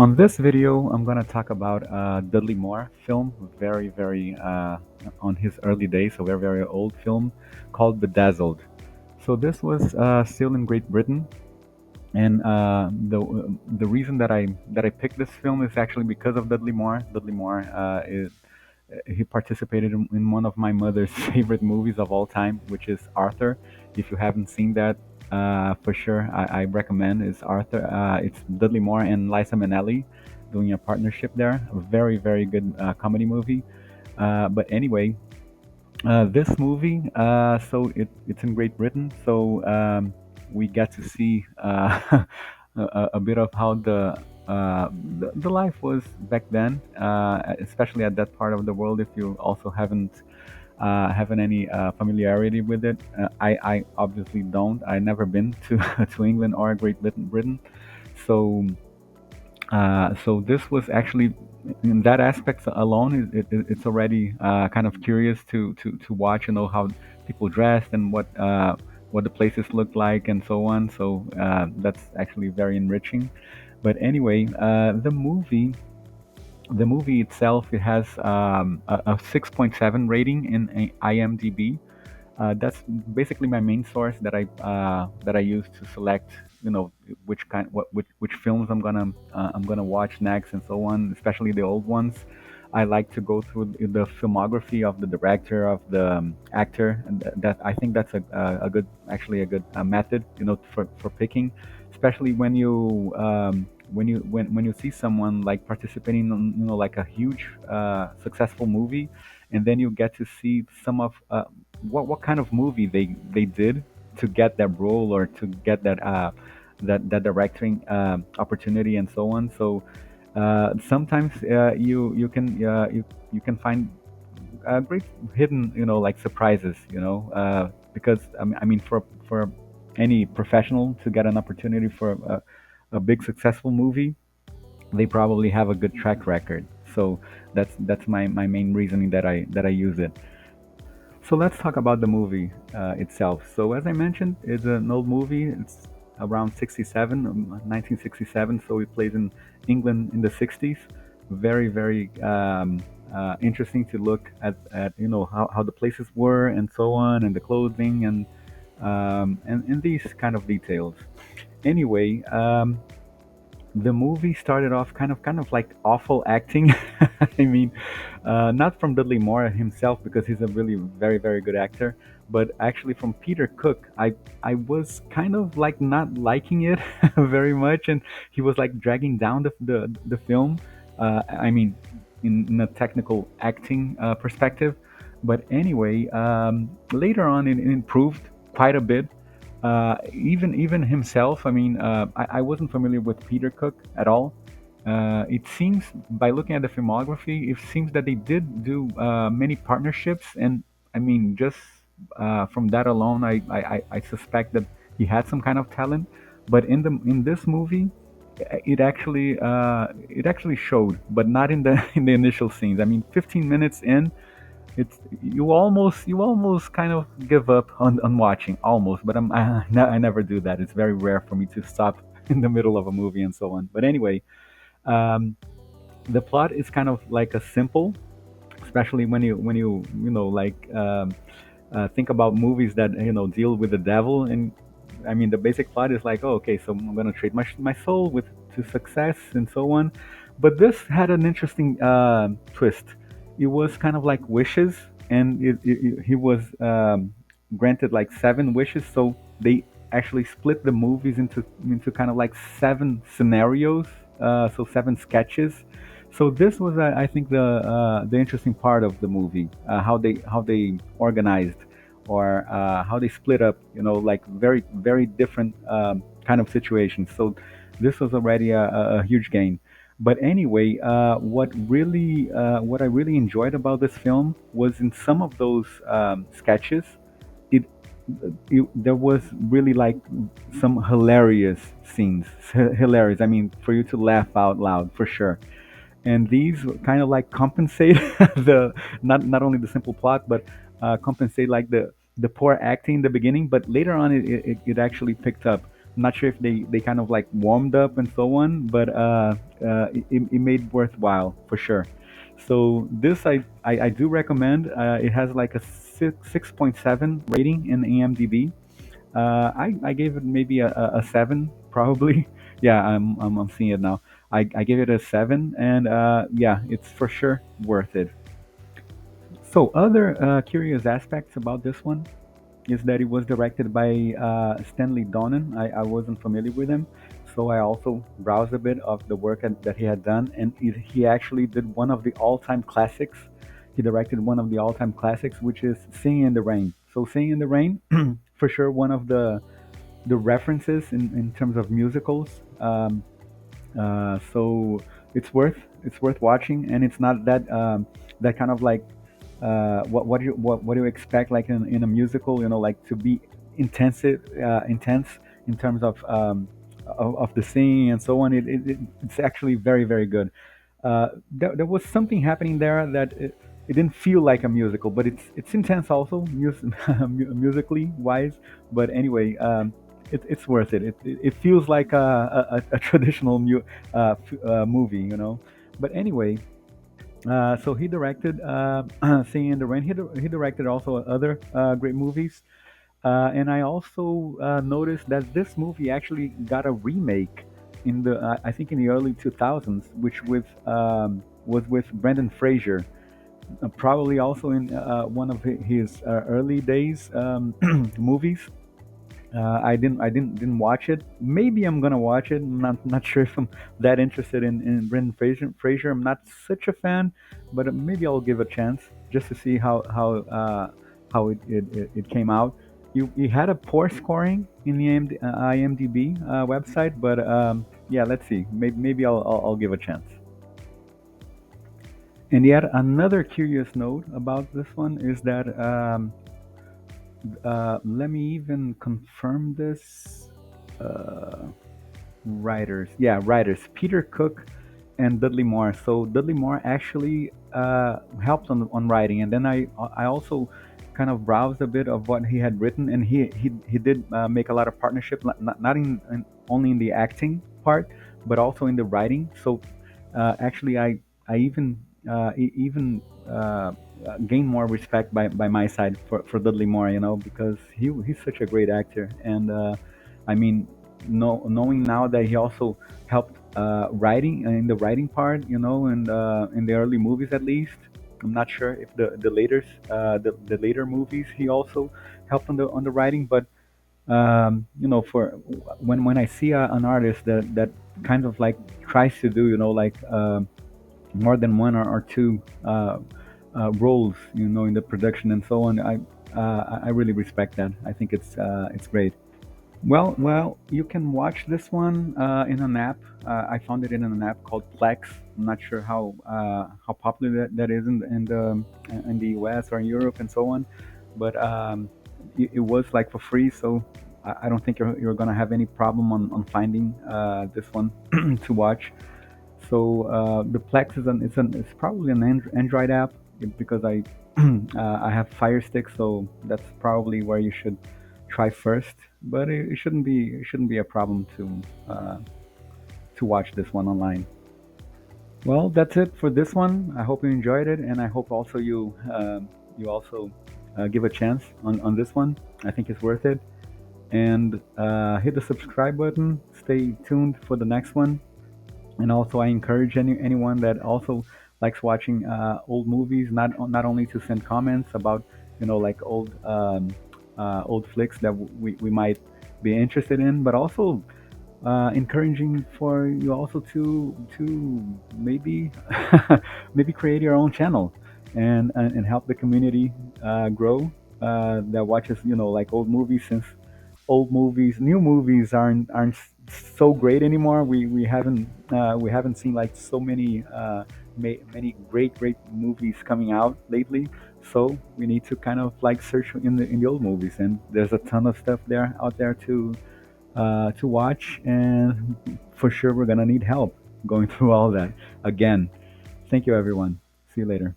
On this video, I'm gonna talk about Dudley Moore film, very on his early days, a very old film called Bedazzled. So this was still in Great Britain, and the reason that I picked this film is actually because of Dudley Moore. Dudley Moore is he participated in one of my mother's favorite movies of all time, which is Arthur. If you haven't seen that, for sure, I recommend. It's Arthur. It's Dudley Moore and Liza Minnelli doing a partnership there. A very good comedy movie. But anyway, this movie, it's in Great Britain, so we get to see a bit of how the life was back then, especially at that part of the world. If you also haven't any familiarity with it, I obviously don't. I never been to to England or Great Britain, so so this was actually in that aspect alone. It's already kind of curious to watch and know how people dressed and what the places looked like and so on. So that's actually very enriching. But anyway, the movie itself, it has a 6.7 rating in IMDb. That's basically my main source that I use to select, which which films I'm gonna watch next and so on, especially the old ones. I like to go through the filmography of the director, of the actor, and that I think that's a good, actually a good method, for picking, especially when you see someone like participating in, like a huge successful movie, and then you get to see some of what kind of movie they did to get that role or to get that directing opportunity and so on. So sometimes you can find great hidden, like surprises, because I mean, for any professional to get an opportunity for a big successful movie, they probably have a good track record. So that's my main reasoning that I use it. So let's talk about the movie itself. So as I mentioned, it's an old movie. It's around 67, 1967. So it plays in England in the 60s. Very interesting to look at how the places were and so on, and the clothing and these kind of details. Anyway, the movie started off kind of like awful acting. I mean, not from Dudley Moore himself, because he's a really very good actor, but actually from Peter Cook. I was kind of like not liking it very much, and he was like dragging down the film. I mean, in a technical acting perspective. But anyway, later on it improved quite a bit. Even himself. I mean, I wasn't familiar with Peter Cook at all. It seems, by looking at the filmography, it seems that they did do many partnerships, and I mean, just from that alone, I suspect that he had some kind of talent. But in this movie, it actually showed, but not in the in the initial scenes. I mean, 15 minutes in, it's you almost kind of give up on watching, almost. But I never do that. It's very rare for me to stop in the middle of a movie and so on. But anyway, um, the plot is kind of like a simple, especially when you like think about movies that deal with the devil. And I mean, the basic plot is like, oh, okay, so I'm gonna trade my soul with to success and so on. But this had an interesting twist. It was kind of like wishes, and he was granted like seven wishes. So they actually split the movies into kind of like seven scenarios, so seven sketches. So this was, I think, the interesting part of the movie, how they organized, or how they split up, like very different kind of situations. So this was already a huge gain. But anyway, what I really enjoyed about this film was in some of those sketches, it, there was really like some hilarious scenes, hilarious. I mean, for you to laugh out loud, for sure. And these kind of like compensate the not only the simple plot, but compensate like the poor acting in the beginning. But later on, it actually picked up. not sure if they kind of like warmed up and so on, but it made worthwhile for sure. So this I do recommend. It has like a 6.7 rating in IMDb. I gave it maybe a seven probably. Yeah, I'm seeing it now. I gave it a seven, and yeah, it's for sure worth it. So other curious aspects about this one is that it was directed by Stanley Donen. I wasn't familiar with him, so I also browsed a bit of the work that he had done, and he actually did one of the all-time classics. He directed one of the all-time classics, which is Singing in the Rain. So Singing in the Rain, for sure, one of the references in terms of musicals. So it's worth watching, and it's not that that kind of like what do you expect like in a musical, you know, like to be intense in terms of the singing and so on. It's actually very good. There was something happening there that it didn't feel like a musical, but it's intense also, musically wise. But anyway, it's worth it. It feels like a traditional movie, you know. But anyway, so he directed Singing in the Rain. He directed also other great movies. And I also noticed that this movie actually got a remake in the I think in the early 2000s, which was with Brendan Fraser, probably also in one of his early days movies. I didn't watch it. Maybe I'm gonna watch it. I'm not sure if I'm that interested in Brendan Fraser. I'm not such a fan, but maybe I'll give a chance just to see how it came out. You had a poor scoring in the IMDb website, but yeah, let's see. Maybe I'll give a chance. And yet another curious note about this one is that let me even confirm this. Uh, Writers, yeah, writers. Peter Cook and Dudley Moore. So Dudley Moore actually helped on writing, and then I also kind of browsed a bit of what he had written, and he did make a lot of partnership, not only in the acting part, but also in the writing. So actually, I even even gained more respect by my side for Dudley Moore, you know, because he's such a great actor, and I mean, knowing now that he also helped writing in the writing part, you know, and in the early movies at least. I'm not sure if the later movies he also helped on the writing, but you know, for when I see an artist that kind of like tries to do, you know, like more than one or two roles, you know, in the production and so on, I really respect that. I think it's great. Well, you can watch this one in an app. I found it in an app called Plex. I'm not sure how popular that is in the US or in Europe and so on, but it was like for free, so I don't think you're gonna have any problem on finding this one to watch. So the Plex it's probably an Android app because I have Fire Stick, so that's probably where you should try first. But it shouldn't be a problem to watch this one online. Well, that's it for this one. I hope you enjoyed it, and I hope also you also give a chance on this one. I think it's worth it. And hit the subscribe button. Stay tuned for the next one. And also I encourage anyone that also likes watching old movies, not only to send comments about, you know, like old flicks that we might be interested in, but also encouraging for you also to maybe maybe create your own channel and help the community grow that watches, you know, like old movies, since new movies aren't so great anymore. We haven't seen like so many many great movies coming out lately. So we need to kind of like search in the old movies, and there's a ton of stuff there out there to watch, and for sure we're gonna need help going through all that again. Thank you, everyone. See you later.